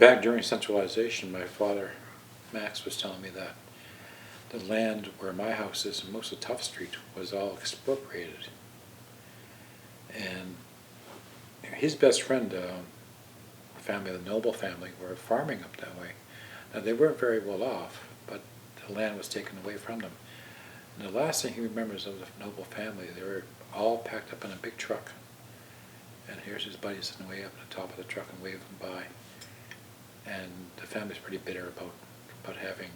Back during centralization, my father, Max, was telling me that the land where my house is and most of Tough Street was all expropriated. And his best friend, family, the Noble family, were farming up that way. Now, they weren't very well off, but the land was taken away from them. And the last thing he remembers of the Noble family, they were all packed up in a big truck. And here's his buddy sitting way up at the top of the truck and waving by. And the family's pretty bitter about having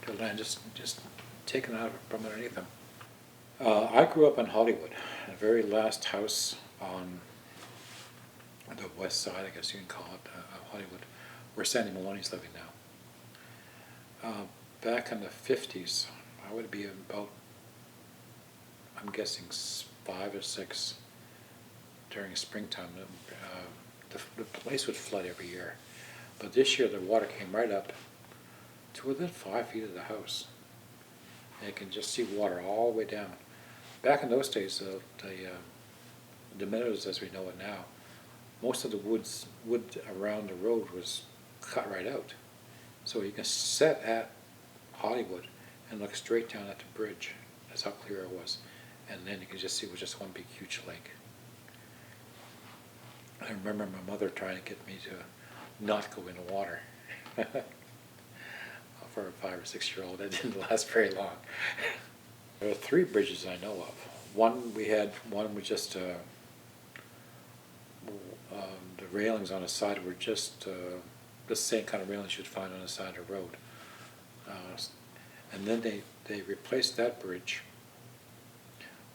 the land just taken out from underneath them. I grew up in Hollywood, the very last house on the west side, I guess you can call it, Hollywood, where Sandy Maloney's living now. Back in the 50s, I would be about, I'm guessing 5 or 6 during springtime. The place would flood every year. But this year the water came right up to within 5 feet of the house. And you can just see water all the way down. Back in those days, the meadows as we know it now, most of the wood around the road was cut right out. So you can sit at Hollywood and look straight down at the bridge. That's how clear it was. And then you can just see it was just one big huge lake. I remember my mother trying to get me to not go in the water. For a 5 or 6 year old, it didn't last very long. There are 3 bridges I know of. One was just the railings on the side were just the same kind of railings you'd find on the side of the road. And then they replaced that bridge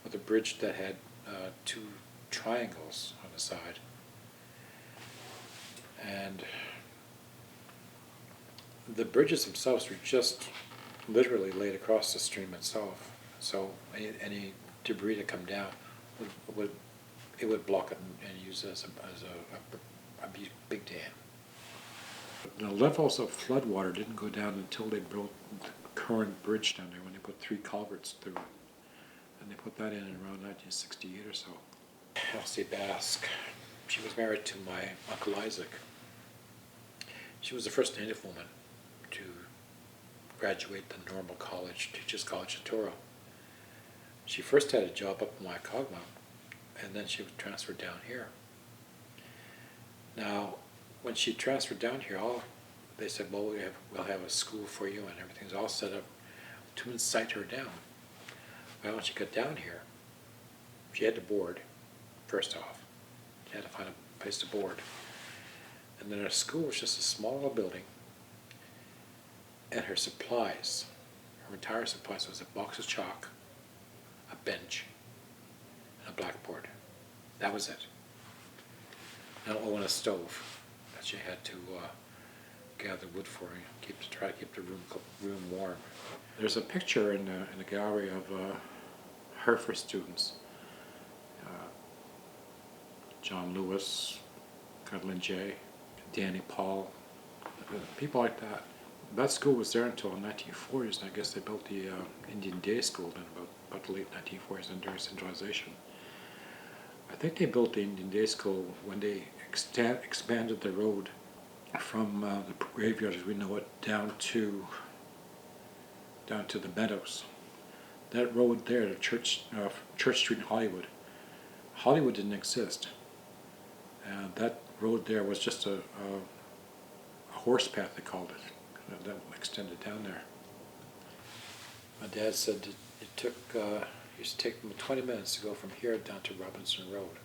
with a bridge that had 2 triangles on the side. And the bridges themselves were just literally laid across the stream itself. So any debris to come down it would block it and use it as a big dam. The levels of floodwater didn't go down until they built the current bridge down there when they put 3 culverts through it. And they put that in around 1968 or so. Elsie Basque. She was married to my Uncle Isaac. She was the first Native woman to graduate the normal college, Teachers College in Toro. She first had a job up in Waikagma, and then she was transferred down here. Now, when she transferred down here, they said, well, we'll have a school for you and everything's all set up to incite her down. Well, when she got down here, she had to board, first off. She had to find a place to board. And then her school was just a small little building, and her supplies, her entire supplies was a box of chalk, a bench, and a blackboard. That was it. And a stove that she had to gather wood for and try to keep the room warm. There's a picture in the gallery of her first students. John Lewis, Cudlin J., Danny Paul, people like that. That school was there until the 1940s, and I guess they built the Indian Day School in about the late 1940s and during centralization. I think they built the Indian Day School when they expanded the road from the graveyard as we know it down to the meadows. That road there, the Church Street in Hollywood. Hollywood didn't exist. And that road there was just a horse path, they called it, that extended down there. My dad said it used to take them 20 minutes to go from here down to Robinson Road,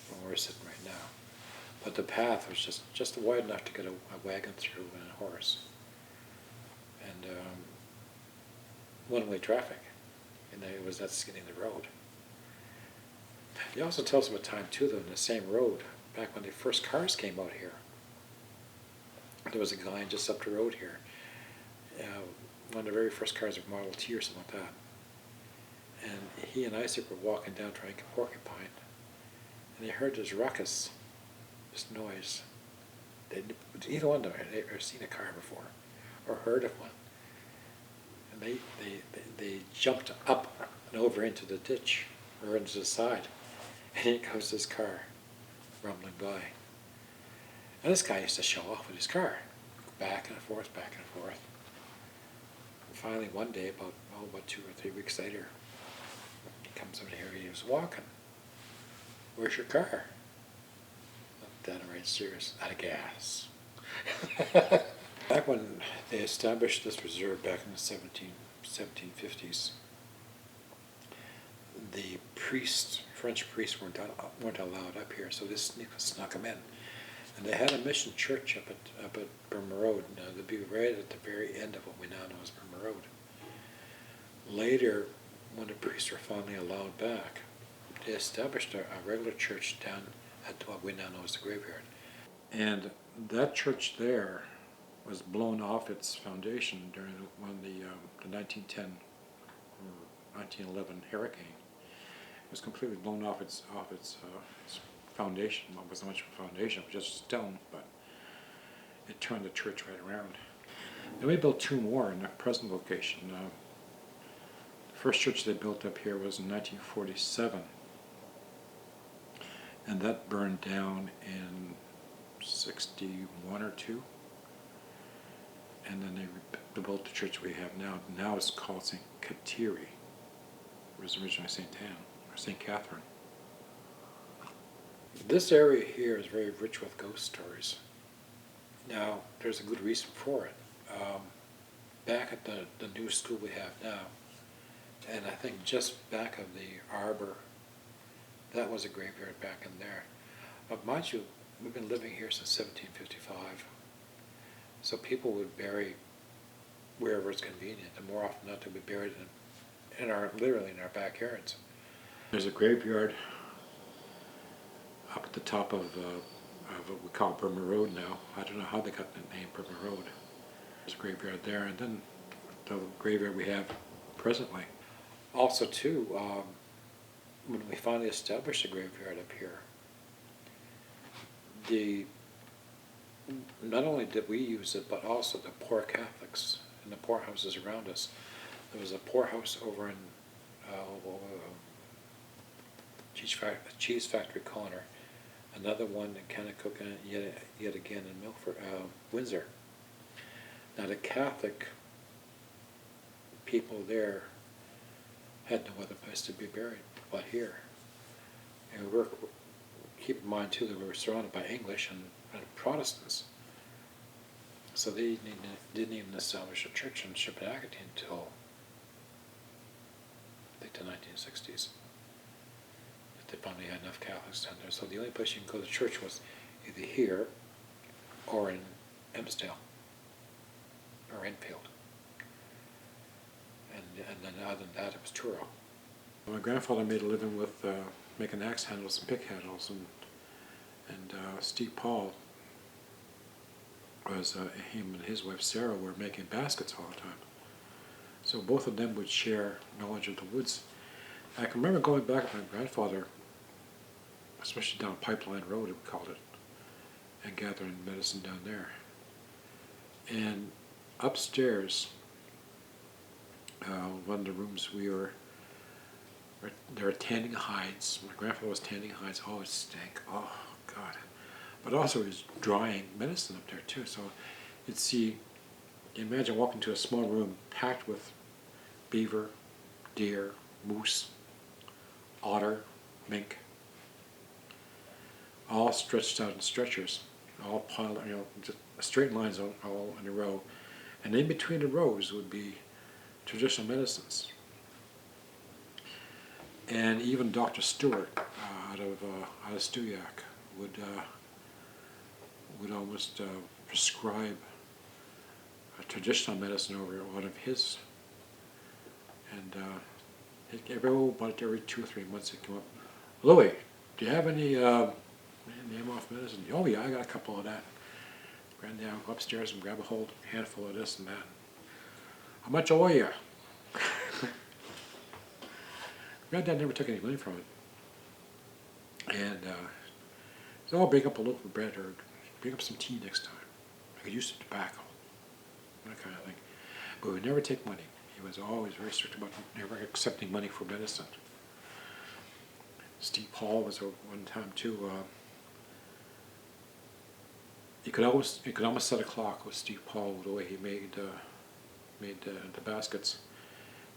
from where we're sitting right now. But the path was just wide enough to get a wagon through and a horse. And one-way traffic, and it was that skinny the road. He also tells of a time too, though, in the same road, back when the first cars came out here. There was a guy just up the road here. One of the very first cars were Model T or something like that. And he and Isaac were walking down trying to get Porcupine, and they heard this ruckus, this noise. Either one of them had ever seen a car before, or heard of one. And they jumped up and over into the ditch, or into the side. And here goes this car rumbling by. And this guy used to show off with his car, back and forth, back and forth. And finally, one day, about 2 or 3 weeks later, he comes over here. He was walking. Where's your car? Looked at him right serious. Out of gas. Back when they established this reserve back in the 1750s, the French priests weren't allowed up here, so they snuck them in. And they had a mission church up at Burma Road. Now, they'd be right at the very end of what we now know as Burma Road. Later, when the priests were finally allowed back, they established a regular church down at what we now know as the graveyard. And that church there was blown off its foundation during when the 1910 or 1911 hurricane. It was completely blown off its foundation. Well, it wasn't much of a foundation, it was just stone, but it turned the church right around. Then we built 2 more in the present location. The first church they built up here was in 1947, and that burned down in 61 or 2. And then they built the church we have now. Now it's called St. Kateri. It was originally St. Anne, or St. Catherine. This area here is very rich with ghost stories. Now, there's a good reason for it. Back at the new school we have now, and I think just back of the arbor, that was a graveyard back in there. But mind you, we've been living here since 1755. So people would bury wherever it's convenient, and more often not to be buried literally in our backyards. There's a graveyard up at the top of what we call Burma Road now. I don't know how they got the name Burma Road. There's a graveyard there, and then the graveyard we have presently. Also, too, when we finally established a graveyard up here, not only did we use it, but also the poor Catholics in the poorhouses around us. There was a poorhouse over in Cheese Factory Corner, another one in Kennecook, and yet again in Milford, Windsor. Now the Catholic people there had no other place to be buried but here. And keep in mind too that we were surrounded by English and Protestants. So they didn't even establish a church in Sipekne'katik until I think the 1960s. They finally had enough Catholics down there. So the only place you can go to church was either here or in Emsdale or Enfield. And then other than that, it was Truro. My grandfather made a living with making axe handles and pick handles, and Steve Paul was him and his wife Sarah were making baskets all the time. So both of them would share knowledge of the woods. I can remember going back with my grandfather, especially down Pipeline Road, we called it, and gathering medicine down there. And upstairs, one of the rooms they were tanning hides. My grandfather was tanning hides. Oh, it stank. Oh, God. But also he was drying medicine up there too. So you'd see, imagine walking to a small room packed with beaver, deer, moose, otter, mink, all stretched out in stretchers, all piled, just straight lines all in a row. And in between the rows would be traditional medicines. And even Dr. Stewart out of Stuyak would almost prescribe a traditional medicine over one of his. And about every 2 or 3 months he'd come up, Louis, do you have any name off medicine? Oh yeah, I got a couple of that. Ran down, go upstairs and grab a whole handful of this and that. How much owe you? Granddad never took any money from it. And so I'll bring up a loaf of bread or bring up some tea next time. I could use some tobacco, that kind of thing. But we would never take money. He was always very strict about never accepting money for medicine. Steve Paul was one time too. you could almost set a clock with Steve Paul, the way he made the baskets.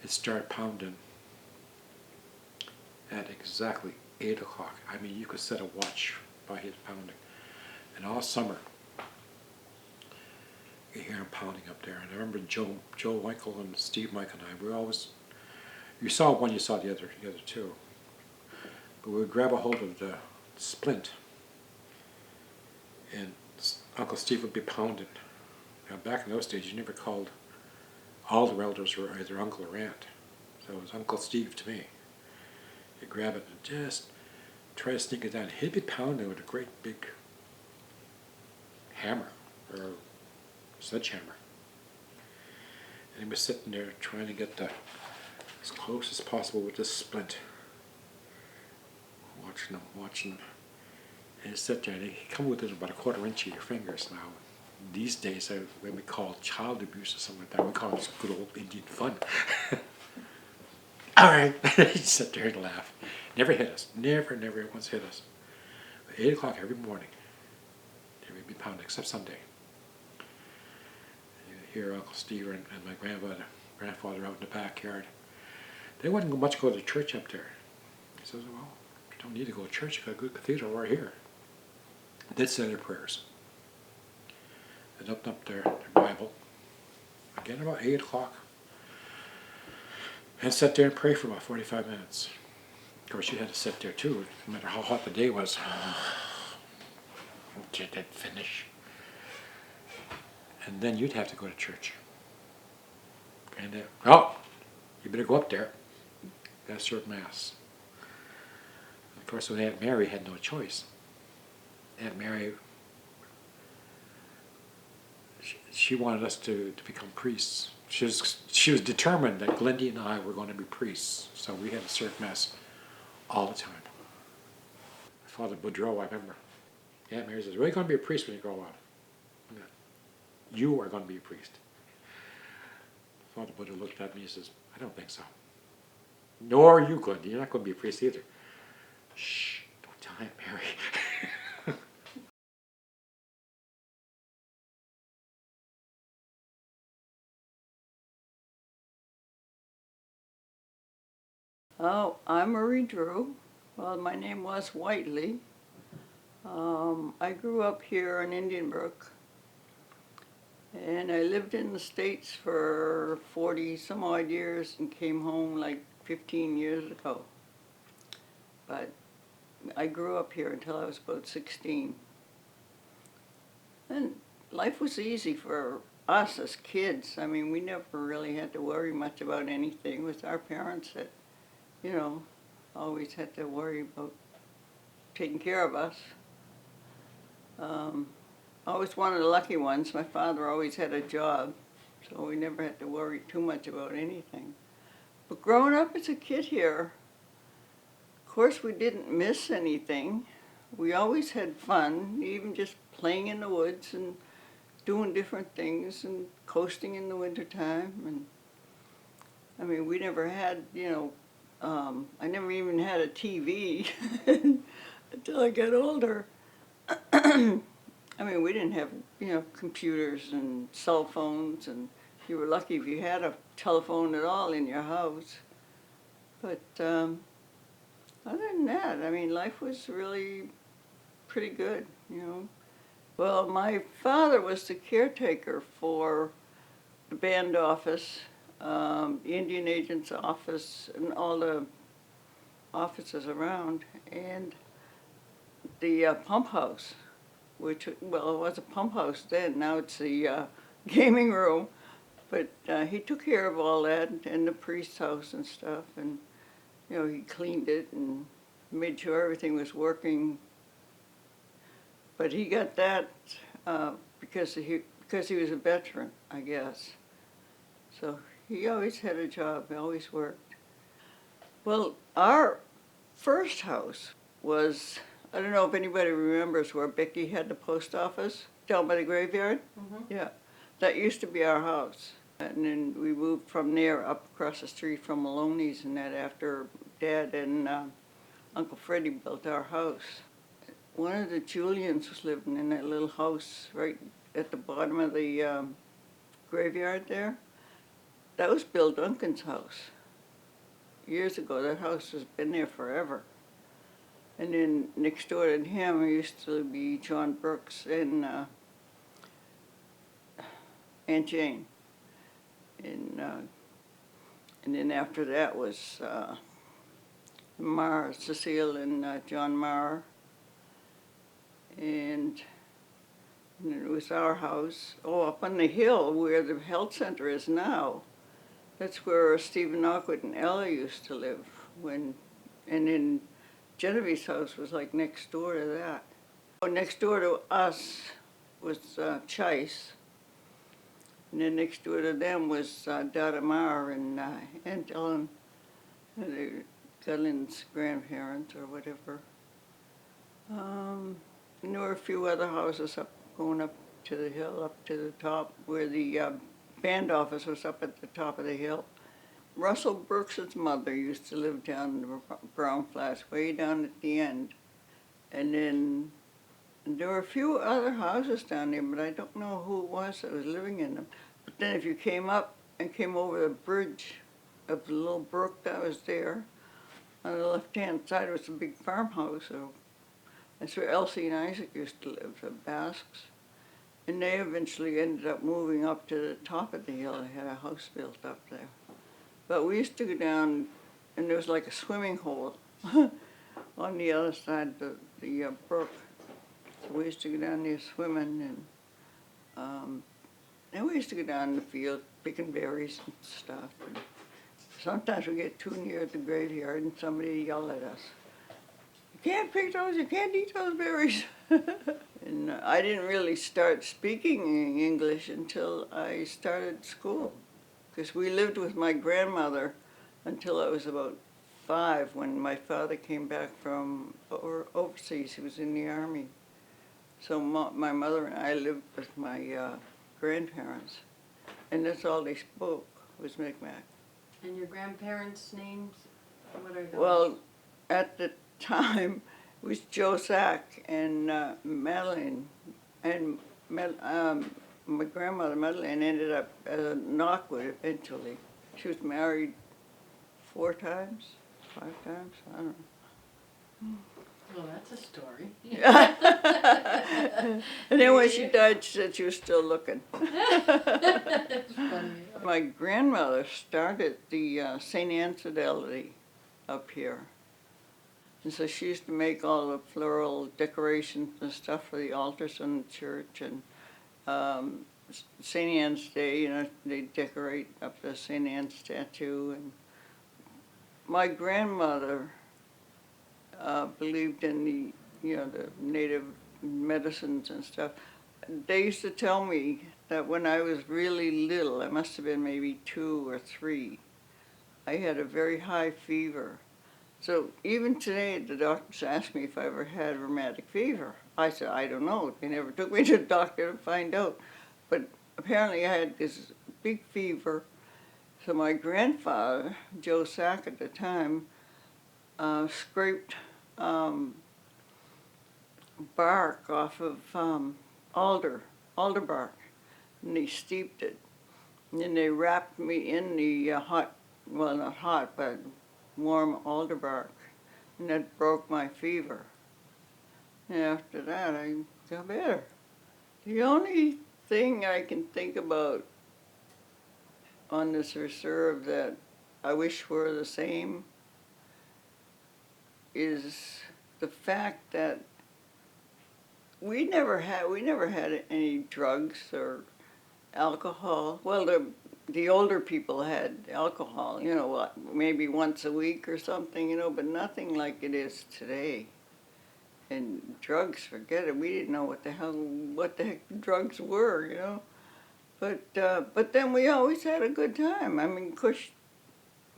It started pounding at exactly 8 o'clock. I mean, you could set a watch by his pounding. And all summer, you hear him pounding up there. And I remember Joe Michael and Steve Michael and I, we were always, you saw one, you saw the other two. But we would grab a hold of the splint, and Uncle Steve would be pounding. Now, back in those days, you never called all the relatives were either uncle or aunt. So it was Uncle Steve to me. You grab it and just try to sneak it down. He'd be pounding with a great big hammer or sledgehammer. And he was sitting there trying to get as close as possible with this splint. Watching him. And he'd sit there and he'd come with it about a quarter-inch of your fingers now. These days, when we call child abuse or something like that, we call it good old Indian fun. All right, he'd sit there and laugh. Never hit us. Never once hit us. At 8 o'clock every morning, there would be pounding, except Sunday. You hear Uncle Steve and my grandfather out in the backyard. They wouldn't much go to church up there. He says, well, you don't need to go to church. You got a good cathedral right here. They'd say their prayers. They'd open up their Bible, again about 8 o'clock, and sit there and pray for about 45 minutes. Of course, you had to sit there too, no matter how hot the day was. Until they'd finish. And then you'd have to go to church. And you better go up there. You gotta serve Mass. Of course, with Aunt Mary had no choice. Aunt Mary, she wanted us to become priests. She was determined that Glendy and I were going to be priests, so we had to serve Mass all the time. Father Boudreau, I remember, Aunt Mary says, "Are you going to be a priest when you grow up?" Yeah. You are going to be a priest. Father Boudreau looked at me and says, "I don't think so." "Nor are you, Glendy. You're not going to be a priest either." "Shh, don't tell Aunt Mary." Oh, I'm Marie Drew. Well, my name was Whiteley. I grew up here in Indian Brook, and I lived in the States for 40 some odd years and came home like 15 years ago. But I grew up here until I was about 16. And life was easy for us as kids. I mean, we never really had to worry much about anything with our parents that, always had to worry about taking care of us. I was one of the lucky ones. My father always had a job, so we never had to worry too much about anything. But growing up as a kid here, of course we didn't miss anything. We always had fun, even just playing in the woods and doing different things and coasting in the wintertime. And I mean, we never had, I never even had a TV until I got older. I mean, we didn't have, computers and cell phones, and you were lucky if you had a telephone at all in your house. But other than that, I mean, life was really pretty good, Well, my father was the caretaker for the band office, the Indian agent's office, and all the offices around, and the pump house, which, well, it was a pump house then, now it's the gaming room, but he took care of all that, and the priest's house and stuff, and, he cleaned it and made sure everything was working. But he got that because he was a veteran, I guess. So he always had a job, he always worked. Well, our first house was, I don't know if anybody remembers where Becky had the post office, down by the graveyard? Mm-hmm. Yeah, that used to be our house. And then we moved from there up across the street from Maloney's, and that after Dad and Uncle Freddie built our house. one of the Julians was living in that little house right at the bottom of the graveyard there. That was Bill Duncan's house. Years ago, that house has been there forever. And then next door to him used to be John Brooks and Aunt Jane. And then after that was Marr, Cecile and John Marr. And it was our house. Oh, up on the hill where the health center is now. That's where Stephen Knockwood and Ella used to live. And then Genevieve's house was like next door to that. Oh, next door to us was Chice. And then next door to them was Dada Mar and Aunt Ellen, Ellen's grandparents or whatever. And there were a few other houses going up to the hill, up to the top, where the band office was up at the top of the hill. Russell Brooks's mother used to live down in the Brown Flats, way down at the end. And then there were a few other houses down there, but I don't know who it was that was living in them. But then if you came up and came over the bridge of the little brook that was there, on the left-hand side was a big farmhouse. So that's where Elsie and Isaac used to live, the Basques. And they eventually ended up moving up to the top of the hill. They had a house built up there. But we used to go down, and there was like a swimming hole on the other side of the brook. So we used to go down there swimming, and we used to go down in the field picking berries and stuff. And sometimes we get too near the graveyard, and somebody yell at us, "You can't pick those, you can't eat those berries." And I didn't really start speaking English until I started school, because we lived with my grandmother until I was about 5 when my father came back from overseas. He was in the Army. So my mother and I lived with my grandparents, and that's all they spoke was Mi'kmaq. And your grandparents' names, what are those? Well, at the time, it was Joe Sack and Madeline, and my grandmother Madeline ended up as Knockwood eventually. She was married 4 times, 5 times, I don't know. Well, that's a story. And then when she died, she said she was still looking. That's funny. My grandmother started the St. Anne Fidelity up here. And so she used to make all the floral decorations and stuff for the altars in the church. And St. Anne's Day, you know, they decorate up the St. Anne statue. And my grandmother believed in the, you know, the native medicines and stuff. They used to tell me that when I was really little, I must have been maybe 2 or 3, I had a very high fever. So even today, the doctors ask me if I ever had rheumatic fever. I said, I don't know. They never took me to the doctor to find out. But apparently I had this big fever. So my grandfather, Joe Sack at the time, scraped bark off of alder bark, and they steeped it. And then they wrapped me in the hot, well, not hot, but warm alder bark, and that broke my fever. And after that, I got better. The only thing I can think about on this reserve that I wish were the same is the fact that we never had any drugs or alcohol. Well, the older people had alcohol, you know, what, maybe once a week or something, you know, but nothing like it is today. And drugs, forget it. We didn't know what the heck drugs were, you know. But then we always had a good time. I mean, 'cause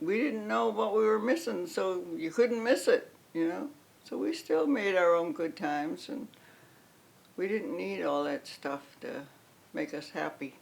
we didn't know what we were missing, so you couldn't miss it, you know. So we still made our own good times, and we didn't need all that stuff to make us happy.